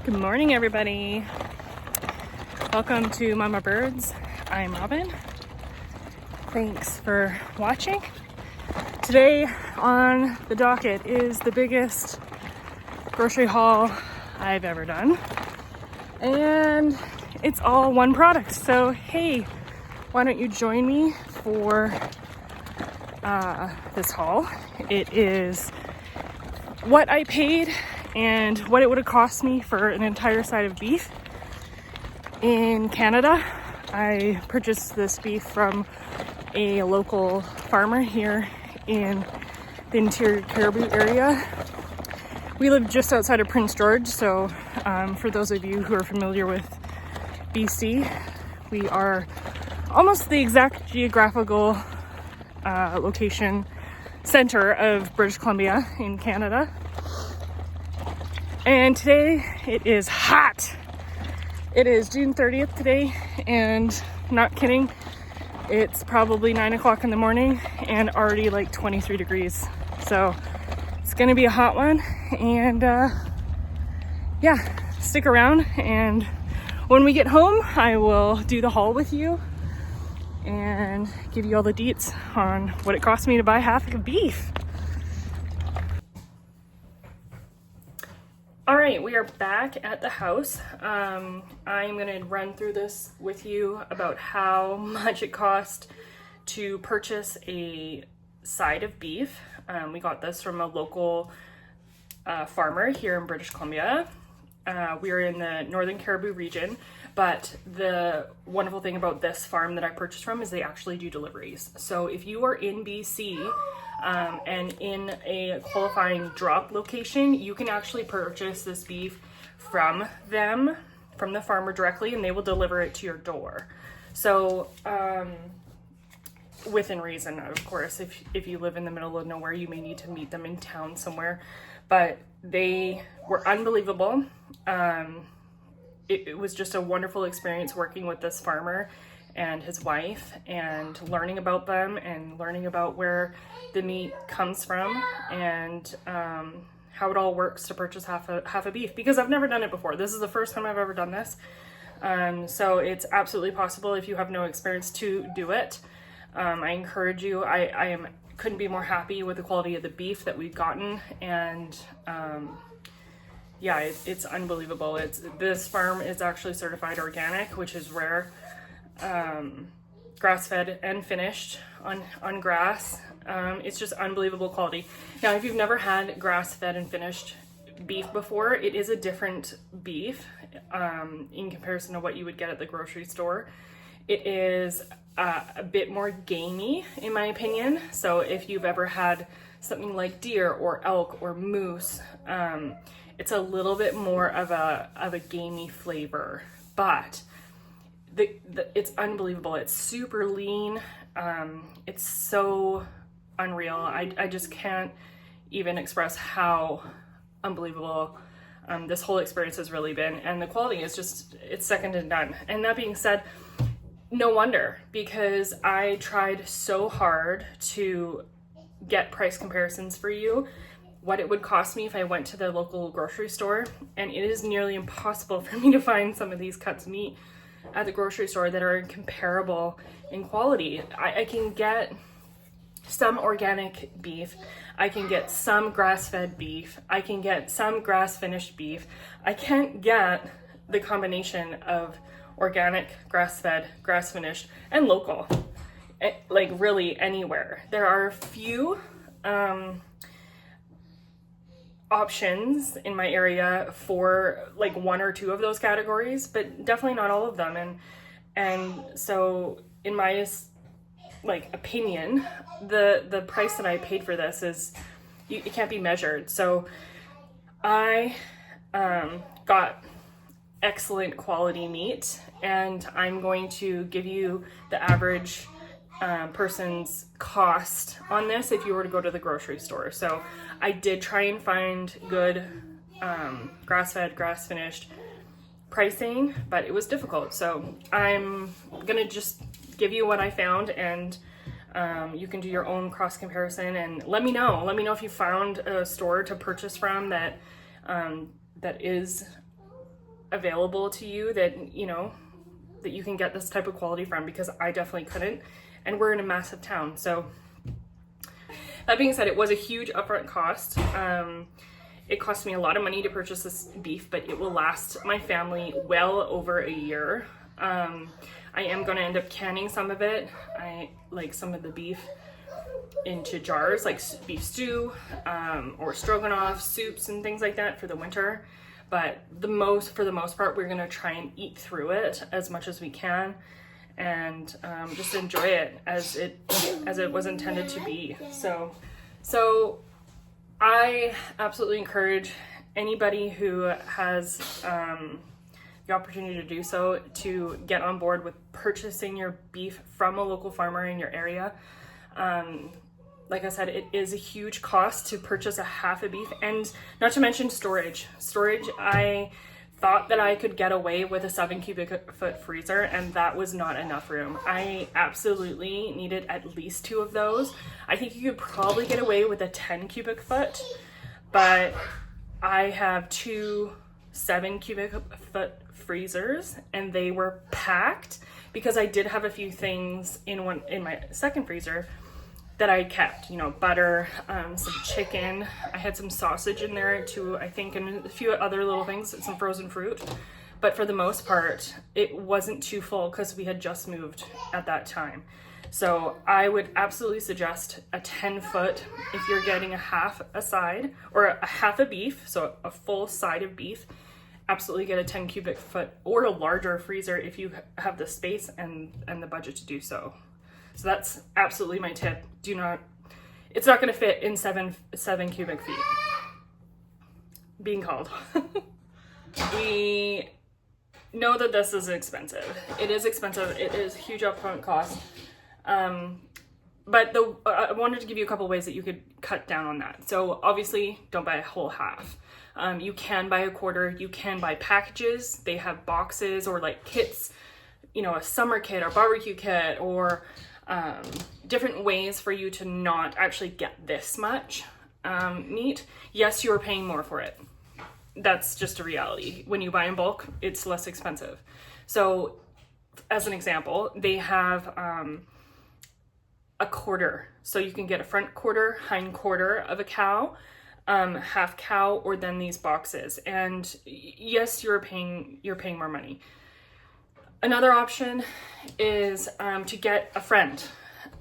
Good morning, everybody. Welcome to Mama Birds. I'm Robin. Thanks for watching. Today on the docket is the biggest grocery haul I've ever done. And it's all one product. So, hey, why don't you join me for this haul? It is what I paid and what it would have cost me for an entire side of beef in Canada. I purchased this beef from a local farmer here in the interior Caribou area. We live just outside of Prince George, so for those of you who are familiar with BC, we are almost the exact geographical location center of British Columbia in Canada. And today it is hot. It is June 30th today, and not kidding, it's probably 9 o'clock in the morning and already like 23 degrees. So it's gonna be a hot one, and yeah, stick around, and when we get home I will do the haul with you and give you all the deets on what it cost me to buy half of beef. All right, we are back at the house. I'm gonna run through this with you about how much it cost to purchase a side of beef. We got this from a local farmer here in British Columbia. We are in the Northern Caribou region, but the wonderful thing about this farm that I purchased from is they actually do deliveries. So if you are in BC, and in a qualifying drop location, you can actually purchase this beef from them, from the farmer directly, and they will deliver it to your door. So, within reason, of course. If you live in the middle of nowhere, you may need to meet them in town somewhere. But they were unbelievable. It was just a wonderful experience working with this farmer and his wife, and learning about them and learning about where the meat comes from, and how it all works to purchase half a beef, because I've never done it before. This is the first time I've ever done this. So it's absolutely possible, if you have no experience, to do it. I encourage you. I couldn't be more happy with the quality of the beef that we've gotten, and yeah, it's unbelievable. This farm is actually certified organic, which is rare. Grass-fed and finished on grass. It's just unbelievable quality. Now, if you've never had grass-fed and finished beef before, it is a different beef in comparison to what you would get at the grocery store. It is a bit more gamey, in my opinion. So if you've ever had something like deer or elk or moose, it's a little bit more of a gamey flavor, but it's unbelievable. It's super lean. It's so unreal. I just can't even express how unbelievable this whole experience has really been. And the quality is just, it's second to none. And that being said, no wonder, because I tried so hard to get price comparisons for you, what it would cost me if I went to the local grocery store. And it is nearly impossible for me to find some of these cuts of meat at the grocery store that are comparable in quality. I can get some organic beef, I can get some grass-fed beef, I can get some grass-finished beef. I can't get the combination of organic, grass-fed, grass-finished, and local, like really anywhere. There are a few options in my area for like one or two of those categories, but definitely not all of them. And so in my opinion, the price that I paid for this is, it can't be measured. So I got excellent quality meat, and I'm going to give you the average person's cost on this if you were to go to the grocery store. So I did try and find good grass-fed, grass-finished pricing, but it was difficult. So I'm gonna just give you what I found, and you can do your own cross comparison, and let me know if you found a store to purchase from that that is available to you that, you know, that you can get this type of quality from, because I definitely couldn't. And we're in a massive town. So that being said, it was a huge upfront cost. It cost me a lot of money to purchase this beef, but it will last my family well over a year. I am going to end up canning some of it. I like some of the beef into jars, like beef stew, or stroganoff soups and things like that for the winter. But for the most part, we're going to try and eat through it as much as we can, and just enjoy it as it was intended to be. So I absolutely encourage anybody who has the opportunity to do so to get on board with purchasing your beef from a local farmer in your area. Like I said, it is a huge cost to purchase a half a beef, and not to mention storage. I thought that I could get away with a 7 cubic foot freezer, and that was not enough room. I absolutely needed at least 2 of those. I think you could probably get away with a 10 cubic foot, but I have 2 7 cubic foot freezers, and they were packed because I did have a few things in my second freezer that I kept, you know, butter, some chicken. I had some sausage in there too, I think, and a few other little things, some frozen fruit. But for the most part, it wasn't too full because we had just moved at that time. So I would absolutely suggest a 10 foot if you're getting a half a side, or a half a beef, so a full side of beef. Absolutely get a 10 cubic foot or a larger freezer if you have the space and the budget to do so. So that's absolutely my tip. It's not going to fit in 7 cubic feet. Being called. We know that this is expensive. It is expensive. It is a huge upfront cost. But I wanted to give you a couple ways that you could cut down on that. So obviously, don't buy a whole half. You can buy a quarter. You can buy packages. They have boxes or like kits, you know, a summer kit or barbecue kit, or different ways for you to not actually get this much meat. Yes, you're paying more for it. That's just a reality. When you buy in bulk, it's less expensive. So as an example, they have a quarter. So you can get a front quarter, hind quarter of a cow, half cow, or then these boxes. And yes, you're paying more money. Another option is to get a friend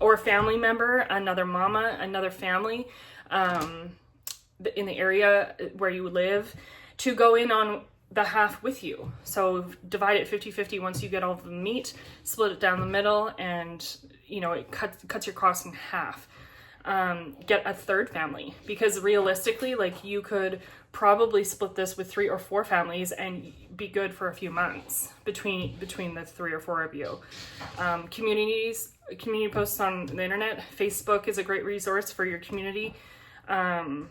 or a family member, another mama, another family in the area where you live, to go in on the half with you. So divide it 50-50 once you get all of the meat, split it down the middle, and you know, it cuts your costs in half. Get a third family, because realistically, like, you could probably split this with 3 or 4 families and be good for a few months between the 3 or 4 of you. Community posts on the internet. Facebook is a great resource for your community. And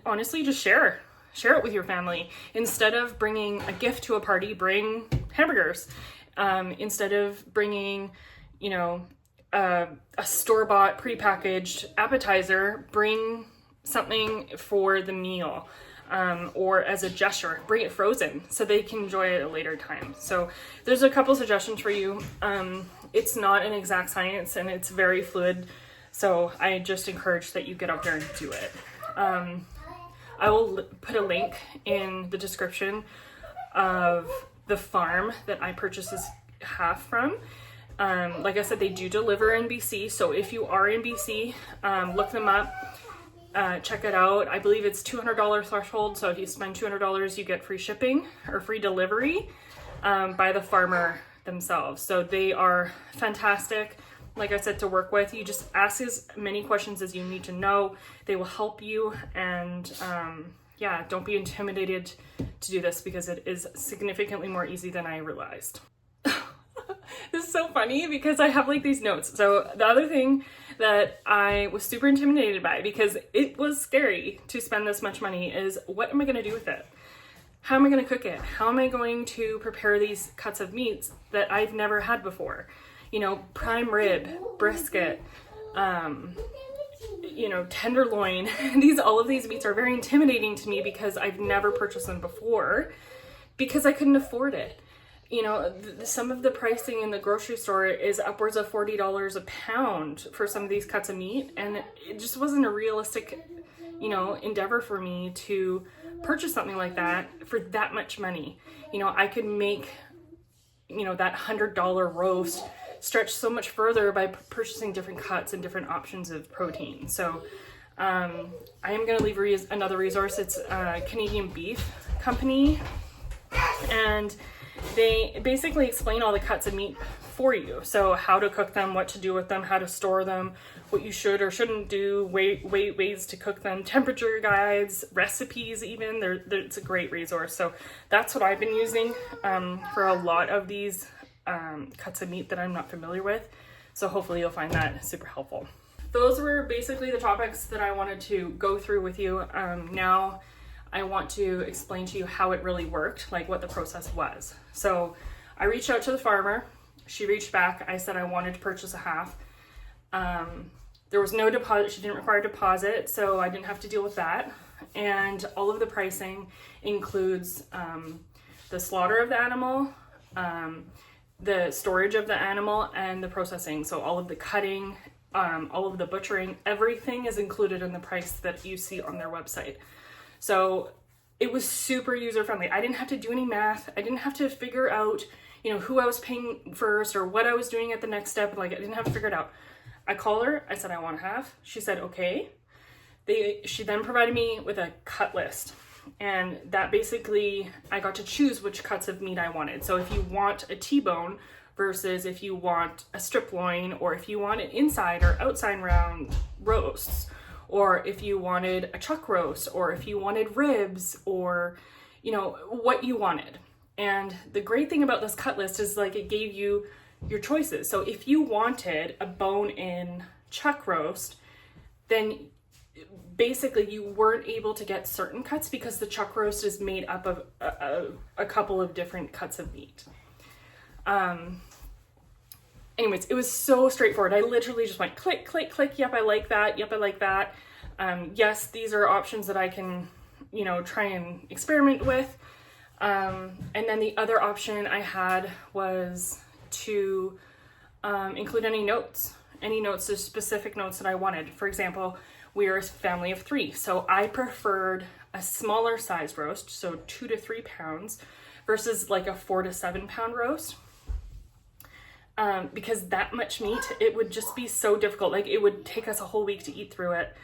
honestly, just share it with your family. Instead of bringing a gift to a party, bring hamburgers. Instead of bringing, you know, a store-bought prepackaged appetizer, bring something for the meal, or as a gesture, bring it frozen so they can enjoy it at a later time. So there's a couple suggestions for you. It's not an exact science, and it's very fluid, so I just encourage that you get out there and do it. I will put a link in the description of the farm that I purchased this half from. Like I said, they do deliver in BC, so if you are in BC, look them up, check it out. I believe it's $200 threshold, so if you spend $200, you get free shipping or free delivery by the farmer themselves. So they are fantastic, like I said, to work with. You just ask as many questions as you need to know. They will help you, and yeah, don't be intimidated to do this, because it is significantly more easy than I realized. This is so funny because I have like these notes. So the other thing that I was super intimidated by, because it was scary to spend this much money, is what am I going to do with it? How am I going to cook it? How am I going to prepare these cuts of meats that I've never had before? You know, prime rib, brisket, you know, tenderloin. All of these meats are very intimidating to me because I've never purchased them before because I couldn't afford it. You know, some of the pricing in the grocery store is upwards of $40 a pound for some of these cuts of meat, and it just wasn't a realistic, you know, endeavor for me to purchase something like that for that much money. You know, I could make, you know, that $100 roast stretch so much further by purchasing different cuts and different options of protein. So I am going to leave another resource. It's Canadian Beef Company, and they basically explain all the cuts of meat for you. So how to cook them, what to do with them, how to store them, what you should or shouldn't do, ways to cook them, temperature guides, recipes even. It's a great resource. So that's what I've been using for a lot of these cuts of meat that I'm not familiar with. So hopefully you'll find that super helpful. Those were basically the topics that I wanted to go through with you. Now I want to explain to you how it really worked, like what the process was. So I reached out to the farmer. She reached back. I said I wanted to purchase a half. There was no deposit. She didn't require a deposit, so I didn't have to deal with that. And all of the pricing includes the slaughter of the animal, the storage of the animal, and the processing. So all of the cutting, all of the butchering, everything is included in the price that you see on their website. So it was super user-friendly. I didn't have to do any math. I didn't have to figure out, you know, who I was paying first or what I was doing at the next step. Like, I didn't have to figure it out. I called her. I said, I want a half. She said, okay. She then provided me with a cut list. And that basically, I got to choose which cuts of meat I wanted. So if you want a T-bone versus if you want a strip loin, or if you want an inside or outside round roasts, or if you wanted a chuck roast, or if you wanted ribs, or, you know, what you wanted. And the great thing about this cut list is, like, it gave you your choices. So if you wanted a bone-in chuck roast, then basically you weren't able to get certain cuts because the chuck roast is made up of a couple of different cuts of meat. Anyways, it was so straightforward. I literally just went click, click, click. Yep, I like that. Yep, I like that. Yes, these are options that I can, you know, try and experiment with. And then the other option I had was to include any notes, the specific notes that I wanted. For example, we are a family of 3, so I preferred a smaller size roast, so 2 to 3 pounds, versus like a 4 to 7 pound roast. Because that much meat, it would just be so difficult. Like, it would take us a whole week to eat through it,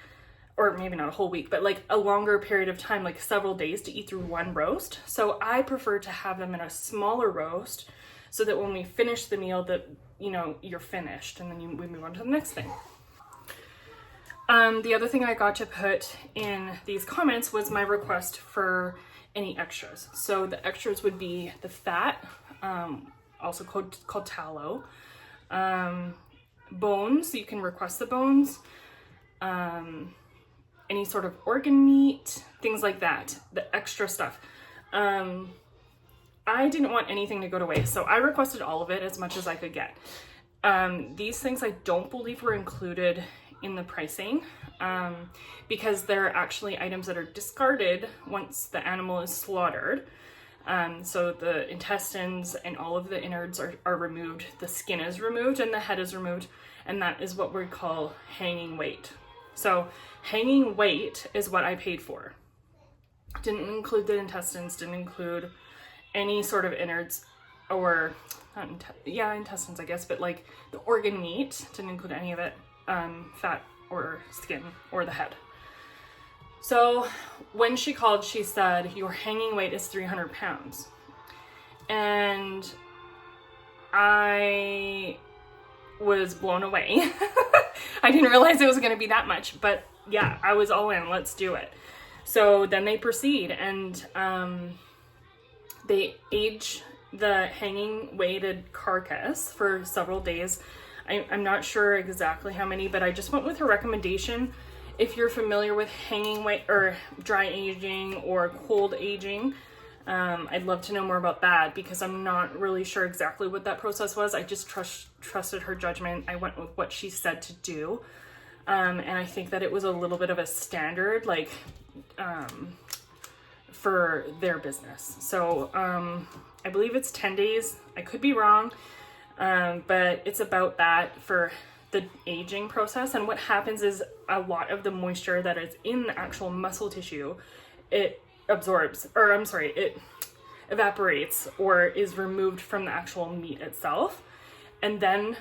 or maybe not a whole week, but like a longer period of time, like several days to eat through one roast. So I prefer to have them in a smaller roast so that when we finish the meal that, you know, you're finished, and then we move on to the next thing. The other thing I got to put in these comments was my request for any extras. So the extras would be the fat, also called tallow, bones, you can request the bones, any sort of organ meat, things like that, the extra stuff. I didn't want anything to go to waste, so I requested all of it as much as I could get. These things I don't believe were included in the pricing, because they're actually items that are discarded once the animal is slaughtered. So the intestines and all of the innards are removed, the skin is removed, and the head is removed, and that is what we call hanging weight. So hanging weight is what I paid for. Didn't include the intestines, didn't include any sort of innards, or intestines, I guess, but like the organ meat, didn't include any of it, fat or skin or the head. So when she called, she said, your hanging weight is 300 pounds. And I was blown away. I didn't realize it was going to be that much, but yeah, I was all in, let's do it. So then they proceed, and they age the hanging weighted carcass for several days. I'm not sure exactly how many, but I just went with her recommendation. If you're familiar with hanging weight or dry aging or cold aging, I'd love to know more about that, because I'm not really sure exactly what that process was. I just trusted her judgment. I went with what she said to do. And I think that it was a little bit of a standard, like, for their business. So I believe it's 10 days. I could be wrong, but it's about that for the aging process. And what happens is a lot of the moisture that is in the actual muscle tissue, it evaporates or is removed from the actual meat itself. And then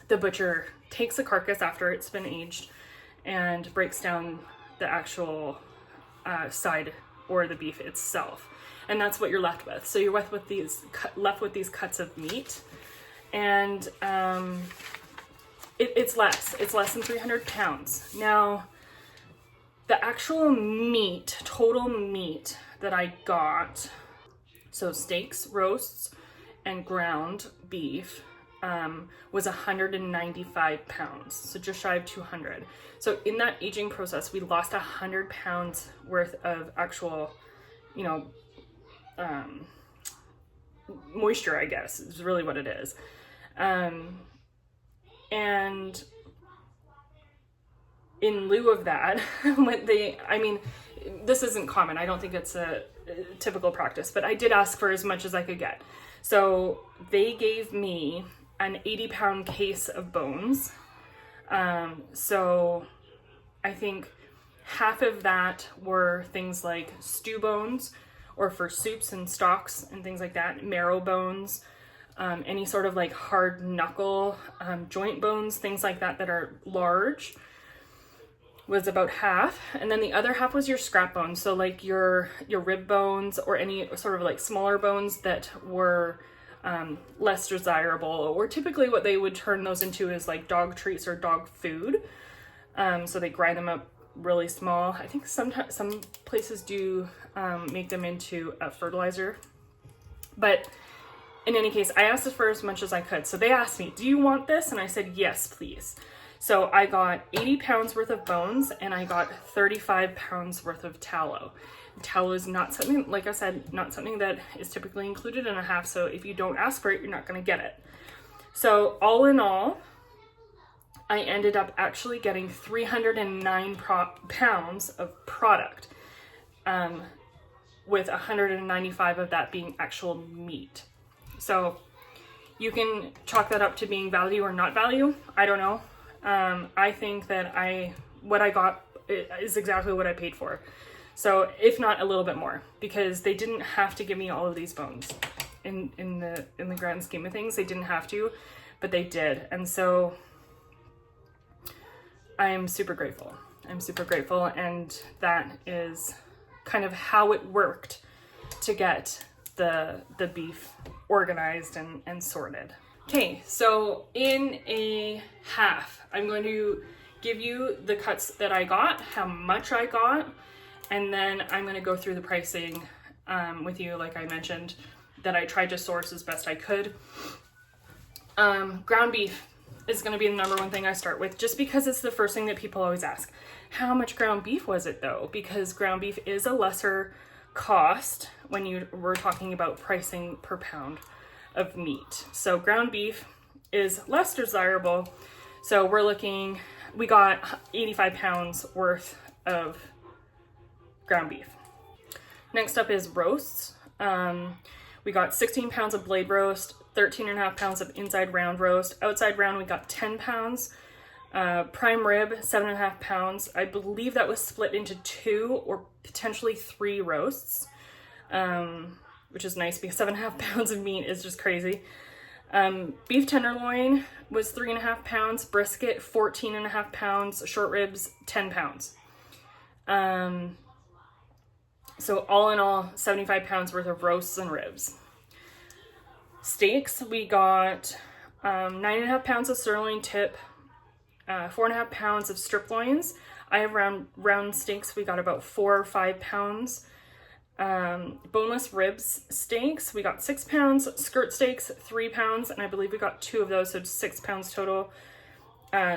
the butcher takes the carcass after it's been aged and breaks down the actual side or the beef itself, and that's what you're left with. So you're left with these cuts of meat, and it's less than 300 pounds. Now, the actual meat, total meat that I got, so steaks, roasts, and ground beef, was 195 pounds, so just shy of 200. So in that aging process, we lost 100 pounds worth of actual, moisture, I guess, is really what it is. And in lieu of that, this isn't common. I don't think it's a typical practice, but I did ask for as much as I could get. So they gave me an 80-pound case of bones. So I think half of that were things like stew bones, or for soups and stocks and things like that, marrow bones, any sort of like hard knuckle, joint bones, things like that that are large, was about half. And then the other half was your scrap bones. So like your rib bones, or any sort of like smaller bones that were less desirable, or typically what they would turn those into is like dog treats or dog food. So they grind them up really small. I think sometimes some places do make them into a fertilizer. But in any case, I asked for as much as I could. So they asked me, do you want this? And I said, yes, please. So I got 80 pounds worth of bones, and I got 35 pounds worth of tallow. Tallow is not something, like I said, not something that is typically included in a half. So if you don't ask for it, you're not going to get it. So all in all, I ended up actually getting 309 pounds of product, with 195 of that being actual meat. So you can chalk that up to being value or not value. I don't know. I think that what I got is exactly what I paid for. So if not a little bit more, because they didn't have to give me all of these bones in the grand scheme of things. They didn't have to, but they did. And so I am super grateful. I'm super grateful. And that is kind of how it worked to get the beef organized and sorted. Okay, so in a half, I'm going to give you the cuts that I got, how much I got, and then I'm going to go through the pricing with you, like I mentioned, that I tried to source as best I could. Ground beef is going to be the number one thing I start with, just because it's the first thing that people always ask. How much ground beef was it though? Because ground beef is a lesser cost when we're talking about pricing per pound of meat. So ground beef is less desirable. So we got 85 pounds worth of ground beef. Next up is roasts. We got 16 pounds of blade roast, 13.5 pounds of inside round roast. Outside round, we got 10 pounds. Prime rib, 7.5 pounds. I believe that was split into 2 or potentially 3 roasts, which is nice because 7.5 pounds of meat is just crazy. Beef tenderloin was 3.5 pounds. Brisket, 14.5 pounds. Short ribs, 10 pounds. So all in all, 75 pounds worth of roasts and ribs. Steaks, we got 9.5 pounds of sirloin tip, 4.5 pounds of strip loins. I have round steaks, we got about 4 or 5 pounds. Boneless ribs steaks, we got 6 pounds. Skirt steaks, 3 pounds, and I believe we got 2 of those, so 6 pounds total.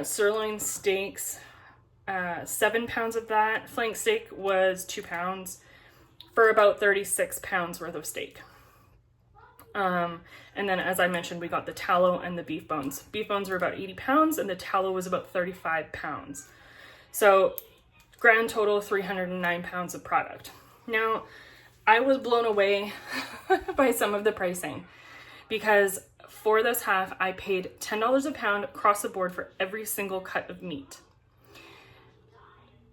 Sirloin steaks, 7 pounds of that. Flank steak was 2 pounds for about 36 pounds worth of steak. And then, as I mentioned, we got the tallow and the beef bones. Beef bones were about 80 pounds and the tallow was about 35 pounds. So grand total 309 pounds of product. Now, I was blown away by some of the pricing, because for this half, I paid $10 a pound across the board for every single cut of meat.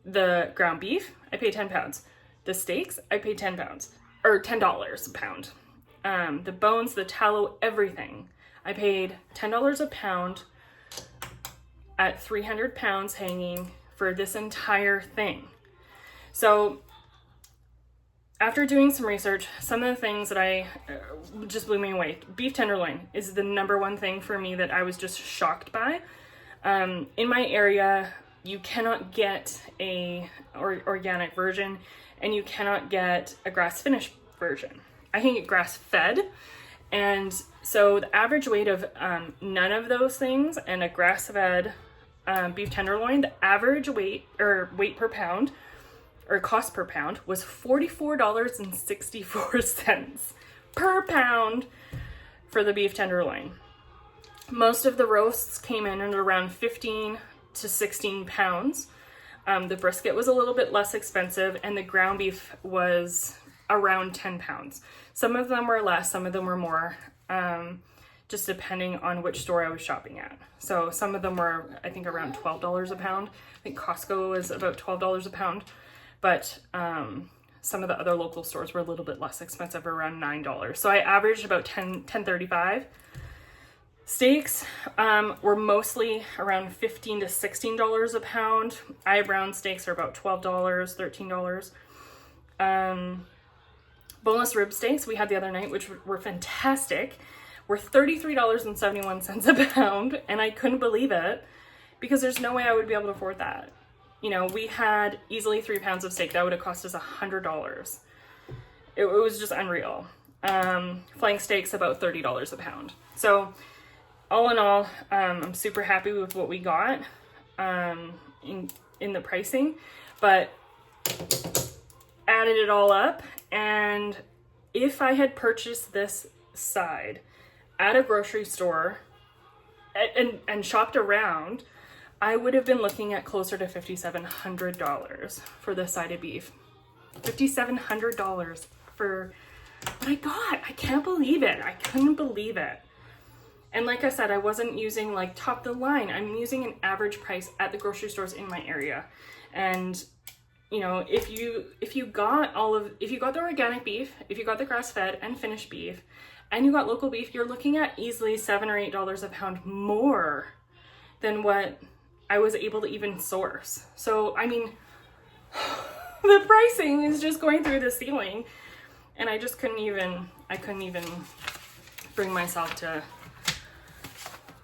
The ground beef, I paid 10 pounds. The steaks, I paid 10 pounds, or $10 a pound. The bones, the tallow, everything. I paid $10 a pound at 300 pounds hanging for this entire thing. So after doing some research, some of the things that I just blew me away. Beef tenderloin is the number one thing for me that I was just shocked by. In my area, you cannot get a organic version, and you cannot get a grass-finished version. I can get grass-fed, and so the average weight of none of those things and a grass-fed beef tenderloin, the average weight per pound, or cost per pound, was $44.64 per pound for the beef tenderloin. Most of the roasts came in at around 15 to 16 pounds. The brisket was a little bit less expensive, and the ground beef was around 10 pounds. Some of them were less, some of them were more, just depending on which store I was shopping at. So some of them were, I think, around $12 a pound. I think Costco was about $12 a pound. But some of the other local stores were a little bit less expensive, around $9. So I averaged about $10.35. Steaks were mostly around $15 to $16 a pound. Eye brown steaks are about $12, $13. Boneless rib steaks we had the other night, which were fantastic, were $33.71 a pound, and I couldn't believe it, because there's no way I would be able to afford that. You know, we had easily 3 pounds of steak. That would have cost us $100. It was just unreal. Flank steaks, about $30 a pound. So all in all, I'm super happy with what we got in the pricing, but added it all up, and if I had purchased this side at a grocery store and shopped around, I would have been looking at closer to $5,700 for this side of beef. $5,700 for what I got. I can't believe it. I couldn't believe it. And like I said, I wasn't using like top of the line. I'm using an average price at the grocery stores in my area. And you know, if you got the organic beef, if you got the grass-fed and finished beef, and you got local beef, you're looking at easily $7 or $8 a pound more than what I was able to even source. So, I mean, the pricing is just going through the ceiling, and I just couldn't even bring myself to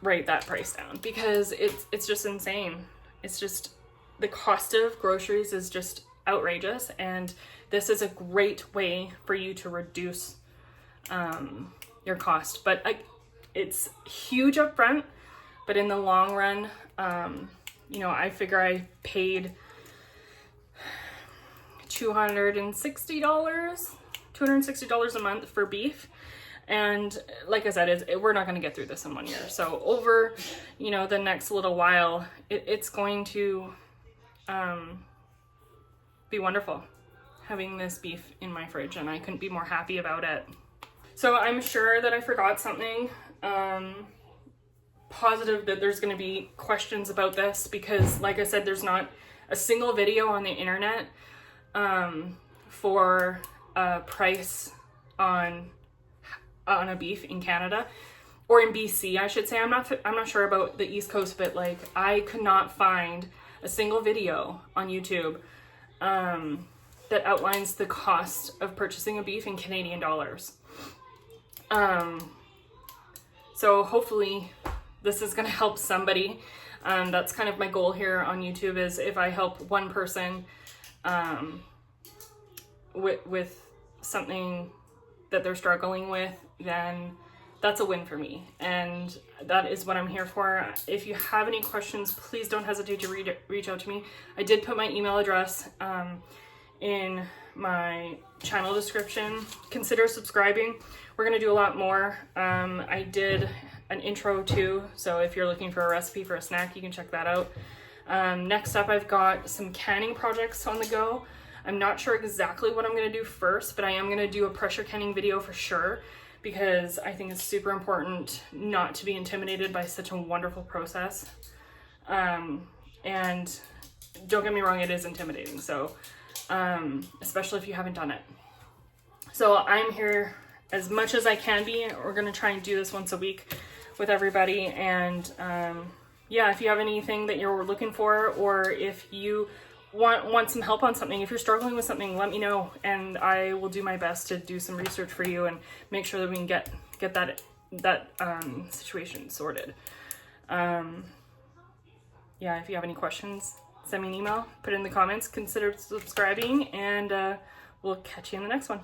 write that price down, because it's just insane. It's just, the cost of groceries is just outrageous, and this is a great way for you to reduce your cost. But it's huge up front, but in the long run, you know, I figure I paid $260 a month for beef. And like I said, we're not going to get through this in 1 year. So over, you know, the next little while, it's going to be wonderful having this beef in my fridge, and I couldn't be more happy about it. So I'm sure that I forgot something. Positive that there's going to be questions about this, because like I said, there's not a single video on the internet for a price on a beef in Canada, or in BC, I should say. I'm not sure about the East Coast, but like I could not find a single video on YouTube that outlines the cost of purchasing a beef in Canadian dollars. So hopefully this is going to help somebody. That's kind of my goal here on YouTube, is if I help one person with something that they're struggling with, then that's a win for me, and that is what I'm here for. If you have any questions, please don't hesitate to reach out to me. I did put my email address in my channel description. Consider subscribing. We're gonna do a lot more. I did an intro too, so if you're looking for a recipe for a snack, you can check that out. Next up, I've got some canning projects on the go. I'm not sure exactly what I'm gonna do first, but I am gonna do a pressure canning video for sure, because I think it's super important not to be intimidated by such a wonderful process. And don't get me wrong, it is intimidating, so especially if you haven't done it. So I'm here as much as I can be. We're gonna try and do this once a week with everybody, and yeah, if you have anything that you're looking for, or if you want some help on something, if you're struggling with something, let me know, and I will do my best to do some research for you and make sure that we can get that situation sorted. Yeah, if you have any questions, send me an email, put it in the comments, consider subscribing, and we'll catch you in the next one.